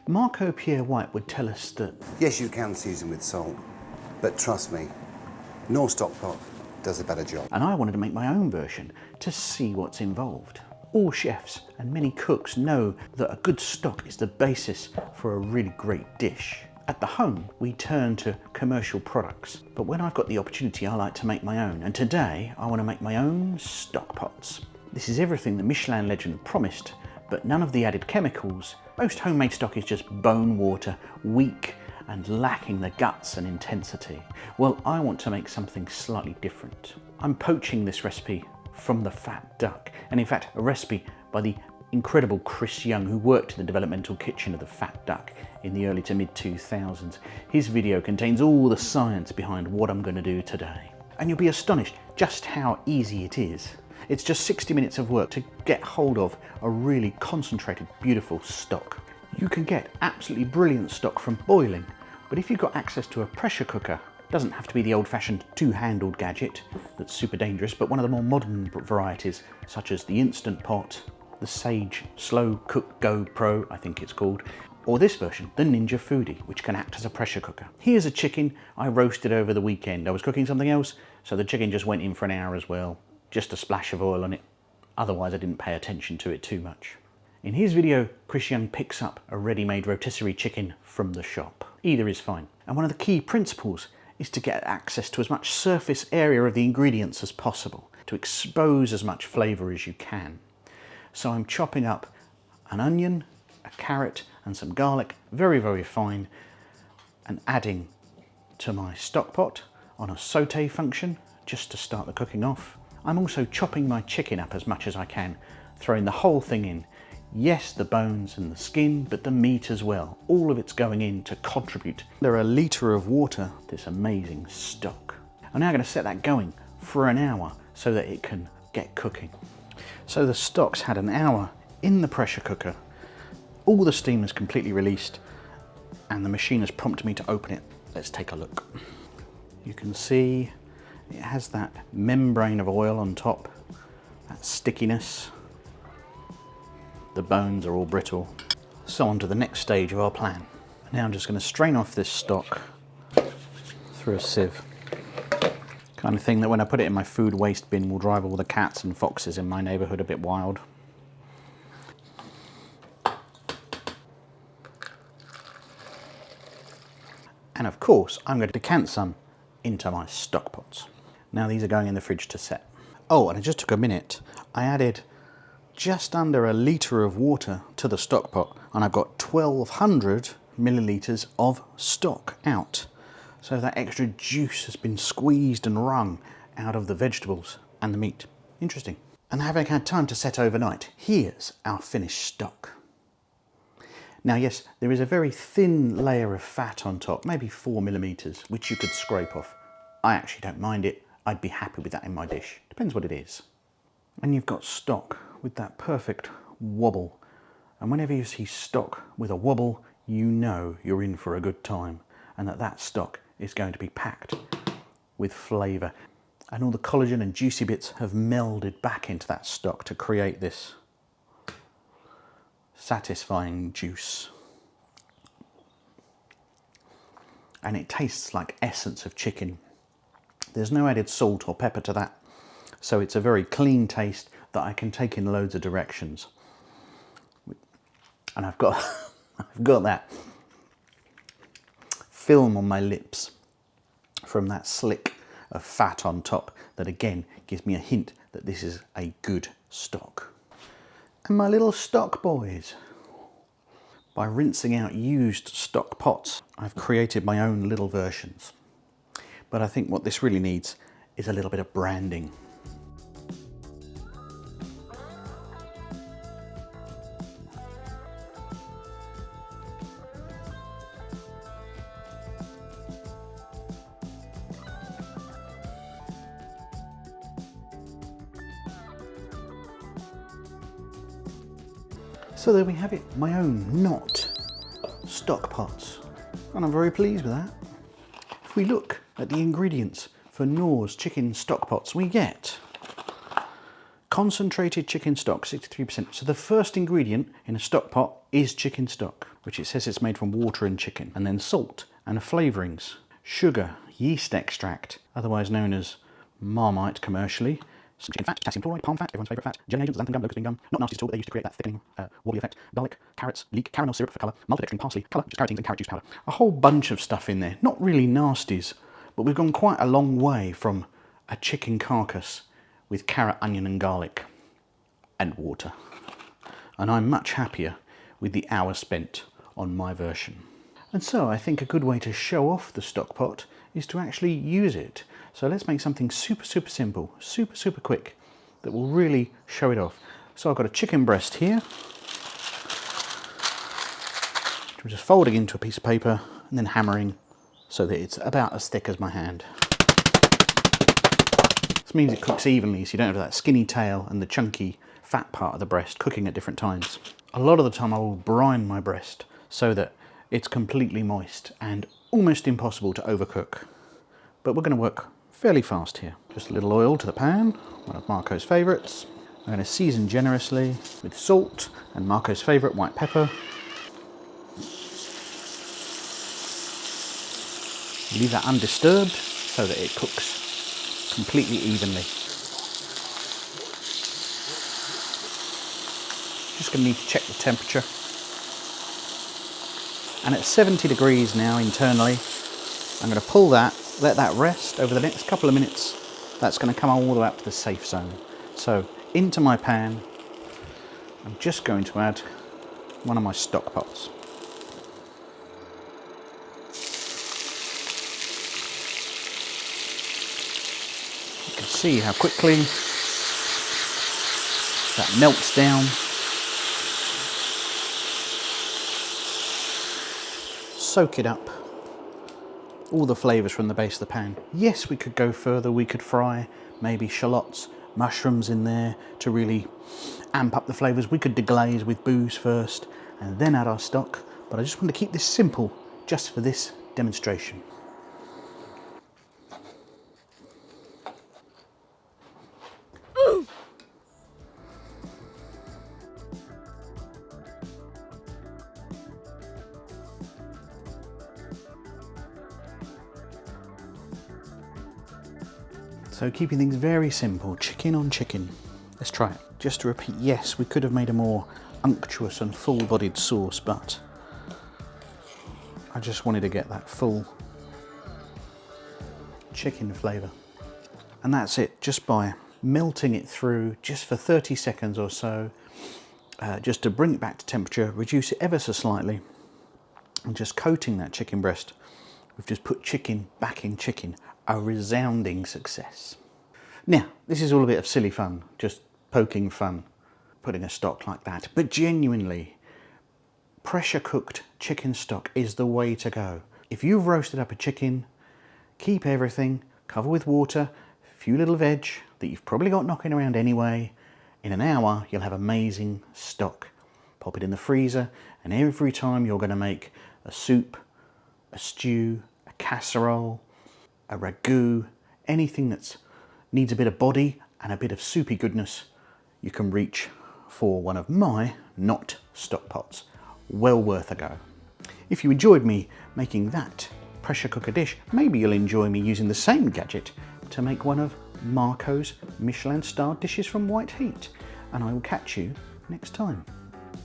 Marco Pierre White would tell us that... Yes, you can season with salt, but trust me, Knorr stock pot does a better job. And I wanted to make my own version to see what's involved. All chefs and many cooks know that a good stock is the basis for a really great dish. At the home, we turn to commercial products, but when I've got the opportunity, I like to make my own. And today, I want to make my own stock pots. This is everything the Michelin legend promised, but none of the added chemicals. Most homemade stock is just bone water, weak and lacking the guts and intensity. Well, I want to make something slightly different. I'm poaching this recipe from the fat duck, and in fact a recipe by the incredible Chris Young, who worked in the developmental kitchen of the fat duck in the early to mid 2000s. His video contains all the science behind what I'm going to do today. And you'll be astonished just how easy it is. It's just 60 minutes of work to get hold of a really concentrated, beautiful stock. You can get absolutely brilliant stock from boiling, but if you've got access to a pressure cooker, doesn't have to be the old-fashioned two-handled gadget that's super dangerous, but one of the more modern varieties, such as the Instant Pot, the Sage Slow Cook Go Pro, I think it's called, or this version, the Ninja Foodie, which can act as a pressure cooker. Here's a chicken I roasted over the weekend. I was cooking something else, so the chicken just went in for an hour as well. Just a splash of oil on it. Otherwise, I didn't pay attention to it too much. In his video, Chris Young picks up a ready-made rotisserie chicken from the shop. Either is fine. And one of the key principles is to get access to as much surface area of the ingredients as possible, to expose as much flavour as you can. So I'm chopping up an onion, a carrot and some garlic, very, very fine, and adding to my stock pot on a sauté function, just to start the cooking off. I'm also chopping my chicken up as much as I can, throwing the whole thing in. Yes, the bones and the skin, but the meat as well. All of it's going in to contribute. There are a litre of water, this amazing stock. I'm now going to set that going for an hour so that it can get cooking. So the stock's had an hour in the pressure cooker. All the steam is completely released and the machine has prompted me to open it. Let's take a look. You can see it has that membrane of oil on top, that stickiness. The bones are all brittle. So on to the next stage of our plan. Now I'm just going to strain off this stock through a sieve. Kind of thing that when I put it in my food waste bin will drive all the cats and foxes in my neighbourhood a bit wild. And of course I'm going to decant some into my stock pots. Now these are going in the fridge to set. Oh, and it just took a minute. I added just under a litre of water to the stock pot and I've got 1200 millilitres of stock out. So that extra juice has been squeezed and wrung out of the vegetables and the meat. Interesting. And having had time to set overnight, here's our finished stock. Now yes, there is a very thin layer of fat on top, maybe 4 millimetres, which you could scrape off. I actually don't mind it. I'd be happy with that in my dish. Depends what it is. And you've got stock with that perfect wobble. And whenever you see stock with a wobble, you know you're in for a good time and that stock is going to be packed with flavour. And all the collagen and juicy bits have melded back into that stock to create this satisfying juice. And it tastes like essence of chicken. There's no added salt or pepper to that. So it's a very clean taste that I can take in loads of directions. And I've got that film on my lips from that slick of fat on top that again gives me a hint that this is a good stock. And my little stock boys. By rinsing out used stock pots, I've created my own little versions. But I think what this really needs is a little bit of branding. So there we have it, my own not stock pots. And I'm very pleased with that. If we look at the ingredients for Knorr's chicken stock pots, we get Concentrated chicken stock, 63%. So the first ingredient in a stock pot is chicken stock, which it says it's made from water and chicken, and then salt and flavourings, sugar, yeast extract, otherwise known as Marmite commercially, chicken fat, potassium chloride, palm fat, everyone's favourite fat, jelly agent, xanthan gum, locust bean gum, not nasty at all, but they used to create that thickening, wobbly effect, garlic, carrots, leek, caramel syrup for colour, maltodextrin, parsley, colour, just carotene and carrot juice powder. A whole bunch of stuff in there, not really nasties, but we've gone quite a long way from a chicken carcass with carrot, onion and garlic and water. And I'm much happier with the hour spent on my version. And so I think a good way to show off the stock pot is to actually use it. So let's make something super simple, super quick, that will really show it off. So I've got a chicken breast here, which I'm just folding into a piece of paper and then hammering so that it's about as thick as my hand. This means it cooks evenly, so you don't have that skinny tail and the chunky fat part of the breast cooking at different times. A lot of the time I will brine my breast so that it's completely moist and almost impossible to overcook. But we're going to work fairly fast here. Just a little oil to the pan, one of Marco's favourites. I'm going to season generously with salt and Marco's favourite white pepper. Leave that undisturbed so that it cooks completely evenly. Just going to need to check the temperature. And at 70 degrees now internally, I'm going to pull that, let that rest over the next couple of minutes. That's going to come all the way up to the safe zone. So into my pan, I'm just going to add one of my stock pots. You can see how quickly that melts down. Soak it up, all the flavours from the base of the pan. Yes, we could go further, we could fry maybe shallots, mushrooms in there to really amp up the flavours. We could deglaze with booze first and then add our stock, but I just want to keep this simple just for this demonstration. So keeping things very simple, chicken on chicken. Let's try it. Just to repeat, yes, we could have made a more unctuous and full-bodied sauce, but I just wanted to get that full chicken flavour. And that's it, just by melting it through just for 30 seconds or so, just to bring it back to temperature, reduce it ever so slightly, and just coating that chicken breast. We've just put chicken back in chicken. A resounding success. Now, this is all a bit of silly fun, just poking fun, putting a stock like that. But genuinely, pressure cooked chicken stock is the way to go. If you've roasted up a chicken, keep everything, cover with water, a few little veg that you've probably got knocking around anyway. In an hour, you'll have amazing stock. Pop it in the freezer, and every time you're going to make a soup, a stew, a casserole, a ragu, anything that needs a bit of body and a bit of soupy goodness, you can reach for one of my not stock pots. Well worth a go. If you enjoyed me making that pressure cooker dish, maybe you'll enjoy me using the same gadget to make one of Marco's Michelin-starred dishes from White Heat. And I will catch you next time.